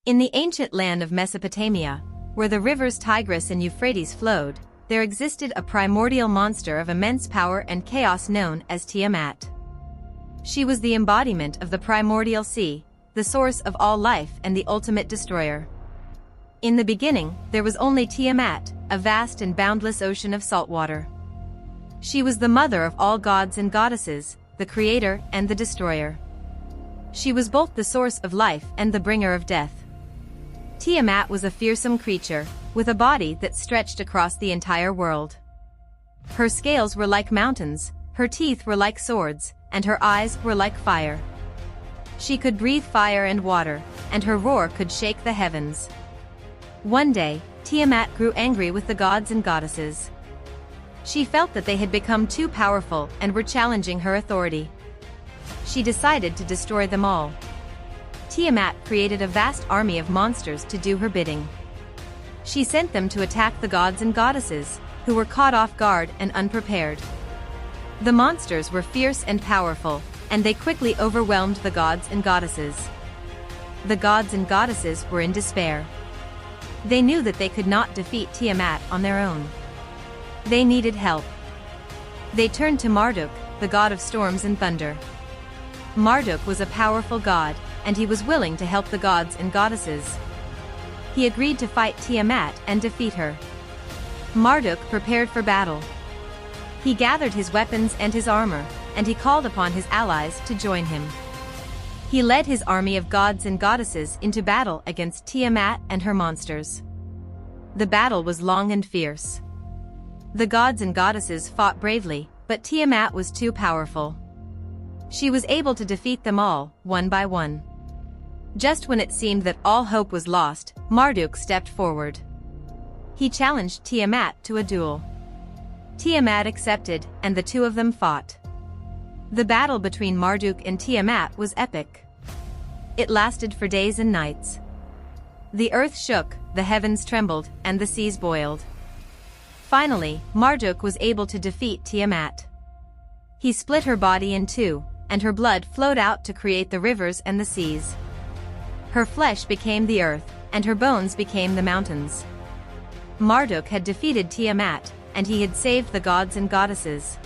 In the ancient land of Mesopotamia, where the rivers Tigris and Euphrates flowed, there existed a primordial monster of immense power and chaos known as Tiamat. She was the embodiment of the primordial sea, the source of all life and the ultimate destroyer. In the beginning, there was only Tiamat, a vast and boundless ocean of saltwater. She was the mother of all gods and goddesses, the creator and the destroyer. She was both the source of life and the bringer of death. Tiamat was a fearsome creature, with a body that stretched across the entire world. Her scales were like mountains, her teeth were like swords, and her eyes were like fire. She could breathe fire and water, and her roar could shake the heavens. One day, Tiamat grew angry with the gods and goddesses. She felt that they had become too powerful and were challenging her authority. She decided to destroy them all. Tiamat created a vast army of monsters to do her bidding. She sent them to attack the gods and goddesses, who were caught off guard and unprepared. The monsters were fierce and powerful, and they quickly overwhelmed the gods and goddesses. The gods and goddesses were in despair. They knew that they could not defeat Tiamat on their own. They needed help. They turned to Marduk, the god of storms and thunder. Marduk was a powerful god, and he was willing to help the gods and goddesses. He agreed to fight Tiamat and defeat her. Marduk prepared for battle. He gathered his weapons and his armor, and he called upon his allies to join him. He led his army of gods and goddesses into battle against Tiamat and her monsters. The battle was long and fierce. The gods and goddesses fought bravely, but Tiamat was too powerful. She was able to defeat them all, one by one. Just when it seemed that all hope was lost, Marduk stepped forward. He challenged Tiamat to a duel. Tiamat accepted, and the two of them fought. The battle between Marduk and Tiamat was epic. It lasted for days and nights. The earth shook, the heavens trembled, and the seas boiled. Finally, Marduk was able to defeat Tiamat. He split her body in two, and her blood flowed out to create the rivers and the seas. Her flesh became the earth, and her bones became the mountains. Marduk had defeated Tiamat, and he had saved the gods and goddesses.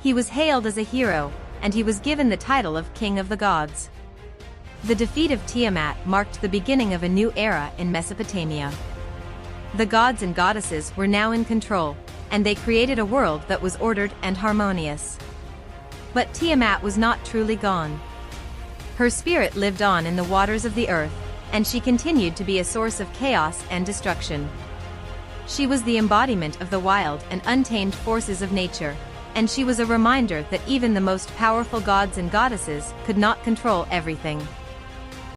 He was hailed as a hero, and he was given the title of King of the Gods. The defeat of Tiamat marked the beginning of a new era in Mesopotamia. The gods and goddesses were now in control, and they created a world that was ordered and harmonious. But Tiamat was not truly gone. Her spirit lived on in the waters of the earth, and she continued to be a source of chaos and destruction. She was the embodiment of the wild and untamed forces of nature, and she was a reminder that even the most powerful gods and goddesses could not control everything.